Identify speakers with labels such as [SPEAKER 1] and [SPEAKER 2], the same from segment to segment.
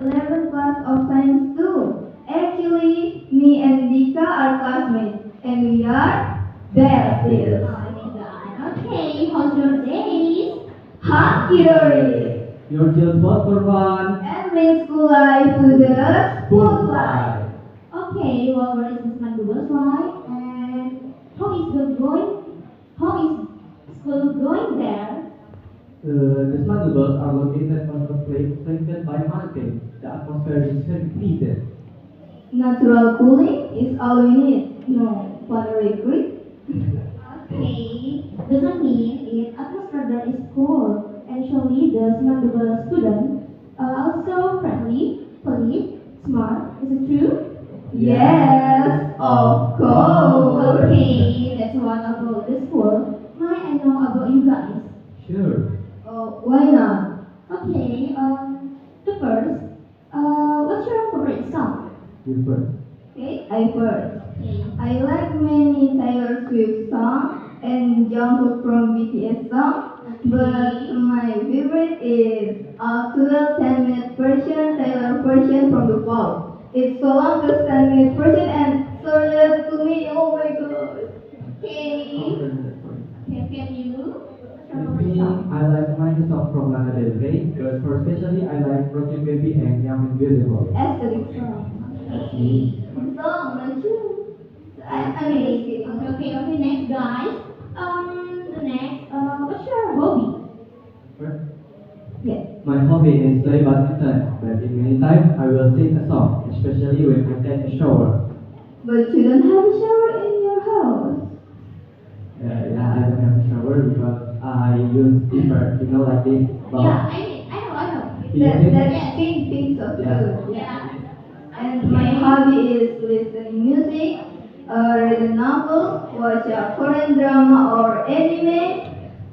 [SPEAKER 1] 11th class of science too. Actually, me and Dika are classmates, and we are besties.
[SPEAKER 2] Oh my god. Okay, how's your days?
[SPEAKER 1] Hunky
[SPEAKER 3] Your just vote for fun.
[SPEAKER 1] and bring school life to the school life.
[SPEAKER 2] Okay, well, where is Miss Manduba's life? And how is the going? How is school going there?
[SPEAKER 3] The smuggglers are located on a place flanked by mountains. The atmosphere is very pleasant.
[SPEAKER 1] Natural cooling is all we need. No, water grid.
[SPEAKER 2] Okay, doesn't mean it atmosphere there is cool. Actually, the Manduba students are also friendly, polite, smart. Is it true?
[SPEAKER 1] Yes, of course.
[SPEAKER 2] Okay, that's what about the school. Might I know about you guys?
[SPEAKER 3] Sure.
[SPEAKER 1] Oh, why not?
[SPEAKER 2] Okay, the first, what's your favorite song?
[SPEAKER 3] You first.
[SPEAKER 1] Okay, I first.
[SPEAKER 2] Okay.
[SPEAKER 1] I like many Taylor Swift songs and Jungkook from BTS songs, but my favorite is a 12 10-minute version, Taylor version from the fall. It's so long, just 10-minute version and so related to me. Oh my god.
[SPEAKER 2] Okay. Can you? What's your favorite
[SPEAKER 3] Me,
[SPEAKER 2] song?
[SPEAKER 3] I like many songs from Lana Del Rey, but for especially I like Rocky Baby and Young and Beautiful.
[SPEAKER 1] Aesthetic song.
[SPEAKER 2] Okay.
[SPEAKER 1] Song, not you. I'm just kidding.
[SPEAKER 2] Okay, next guys. The next, what's your hobby?
[SPEAKER 3] First,
[SPEAKER 1] Yes.
[SPEAKER 3] my hobby is play badminton, but in many times I will sing a song, especially when I take a shower.
[SPEAKER 1] But you don't have a shower in your house.
[SPEAKER 3] Yeah, I don't have a shower because I use different, like this. But
[SPEAKER 2] Yeah, I know.
[SPEAKER 1] That's pink of
[SPEAKER 3] Yeah.
[SPEAKER 1] food.
[SPEAKER 2] Yeah.
[SPEAKER 1] And my hobby is listening music, read a novel, watch a Korean drama or anime.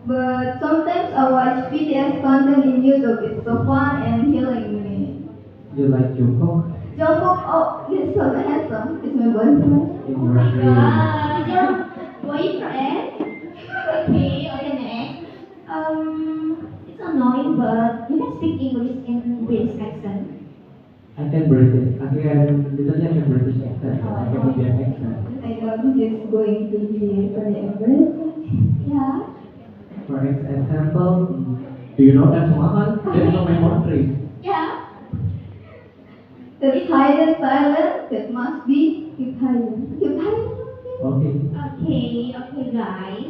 [SPEAKER 1] But sometimes I watch BTS content in YouTube. It's so fun and healing me.
[SPEAKER 3] you like Jungkook
[SPEAKER 1] Jungkook, oh, he's so handsome. He's my boyfriend.
[SPEAKER 3] in
[SPEAKER 2] Oh
[SPEAKER 3] your
[SPEAKER 2] my
[SPEAKER 3] dream.
[SPEAKER 2] god, your boyfriend? Okay, next. It's annoying, but you can speak English in British accent.
[SPEAKER 3] I can British. Literally I can British accent. But I can Indian accent.
[SPEAKER 1] I know this is going to be very embarrassing.
[SPEAKER 2] Yeah.
[SPEAKER 3] For example, do you know that Mahan? That's not my country.
[SPEAKER 2] Yeah.
[SPEAKER 1] That's hidden talent. That must be keep hiding. Keep hiding.
[SPEAKER 3] Okay.
[SPEAKER 2] Okay, guys.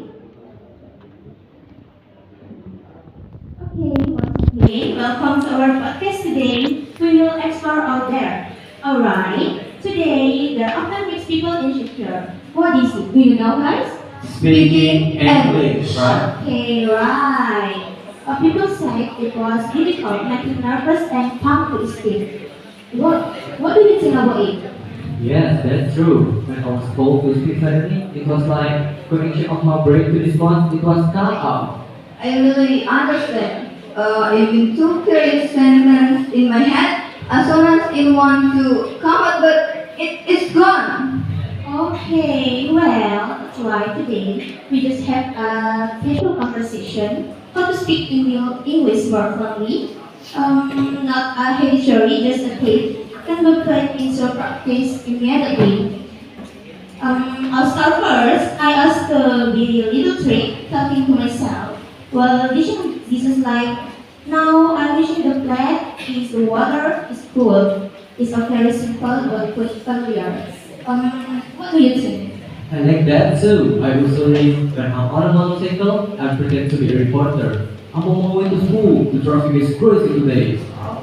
[SPEAKER 2] Okay, welcome to our podcast today. We will explore out there. Alright, today there often makes people insecure. What is it? Do you know, guys?
[SPEAKER 3] Speaking English, right?
[SPEAKER 2] Okay, right. People say it was difficult, making nervous and fun to speak. What do you think about it?
[SPEAKER 3] Yes, that's true. When I was told to speak suddenly, it was like connection of my brain to this one. It was cut off.
[SPEAKER 1] I really understand. Even two curious sentences in my head, as soon as it want to come out, but it's gone.
[SPEAKER 2] Okay, well, that's why today we just have a casual conversation. How to speak English more fluently. Not a heavy theory, just a tip. Can be put into practice immediately. I'll start first. I asked the little trick, talking to myself. Well, this is like, now I'm wishing the plate is the water is cool. It's a very simple but quick familiar. What do you think?
[SPEAKER 3] I like that too. I usually, when I'm on a motorcycle, I pretend to be a reporter. I'm on my way to school. The traffic is crazy today.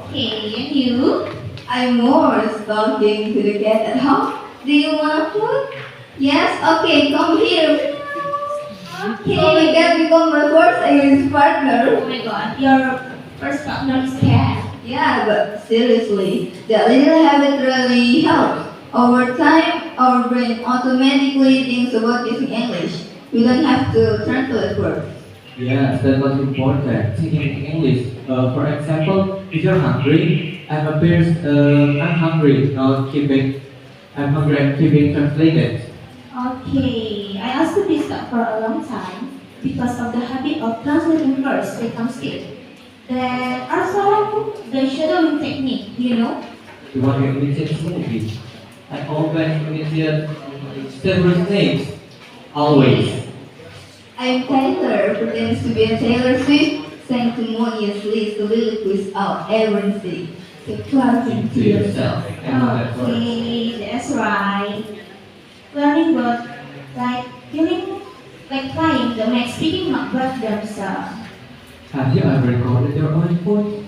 [SPEAKER 2] Okay, and you?
[SPEAKER 1] I'm more talking to the cat at home. Do you want food? Yes, okay, come here. So my
[SPEAKER 2] Okay.
[SPEAKER 1] cat become my first English partner.
[SPEAKER 2] Oh my god, your first partner is cat.
[SPEAKER 1] Yeah, but seriously, that little habit really helps. Over time, our brain automatically thinks about using English. We don't have to translate words.
[SPEAKER 3] Yes, that was important. Thinking in English. For example, if you're hungry, I'm hungry. Now I'm hungry. I'm keeping translated.
[SPEAKER 2] Okay, I also did that for a long time because of the habit of translating first when I'm sick. Then also the shadowing technique, you know.
[SPEAKER 3] You want to imitate movie. I always imitate several things. Always.
[SPEAKER 1] I'm Taylor, pretends to be a Taylor Swift, sanctimoniously soliloquies out everything. The classic
[SPEAKER 3] To yourself. And how that works.
[SPEAKER 2] Okay, that's right. Learning both, like feeling like playing the next speaking not both themselves.
[SPEAKER 3] Have you ever recorded your own voice?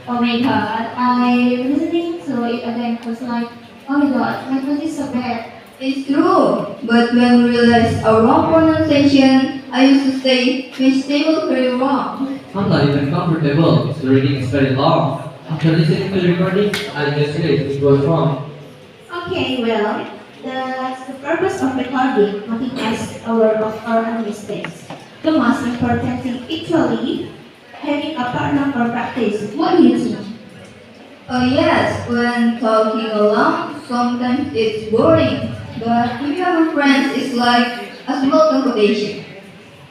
[SPEAKER 2] Oh my god, I listening to it again was like, oh my god, my voice is so bad.
[SPEAKER 1] It's true, but when we realized our wrong pronunciation, I used to say vegetable very wrong.
[SPEAKER 3] I'm not even comfortable. The reading is very long. After listening to the recording, I just realized it was wrong.
[SPEAKER 2] Okay, well, that's the purpose of recording, nothing else aware of our own mistakes. The most important thing actually having a partner for practice. What do you think?
[SPEAKER 1] Oh yes, when talking alone, sometimes it's boring, but if you have a friend, it's like a small competition.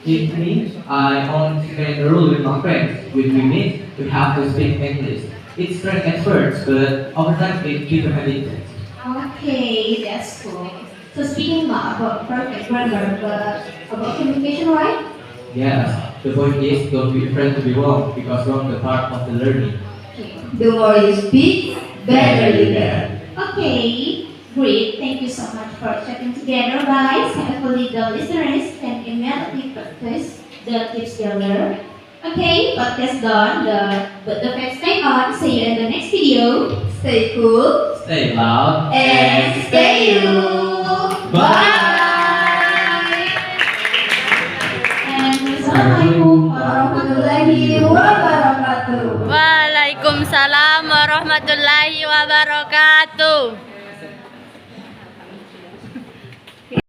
[SPEAKER 3] It means I only make a rule with my friends. With we meet, we have to speak English. It's strength at first, but over time it gives a habit.
[SPEAKER 2] Okay, that's cool. So speaking not about perfect grammar, but about communication, right?
[SPEAKER 3] Yes, the point is don't be afraid to be wrong because wrong is part of the learning.
[SPEAKER 2] Okay.
[SPEAKER 1] The more you speak, better you get.
[SPEAKER 2] Okay, great. Thank you so much for chatting together, guys. Hopefully the listeners can immediately practice the tips they learned. Okay, podcast done. But the facts stay on. See you in the next video.
[SPEAKER 1] Stay cool
[SPEAKER 3] Stay loud
[SPEAKER 1] and stay you.
[SPEAKER 3] Bye.
[SPEAKER 2] And Assalamualaikum
[SPEAKER 1] Warahmatullahi wabarakatuh.
[SPEAKER 4] Waalaikumsalam warahmatullahi wabarakatuh.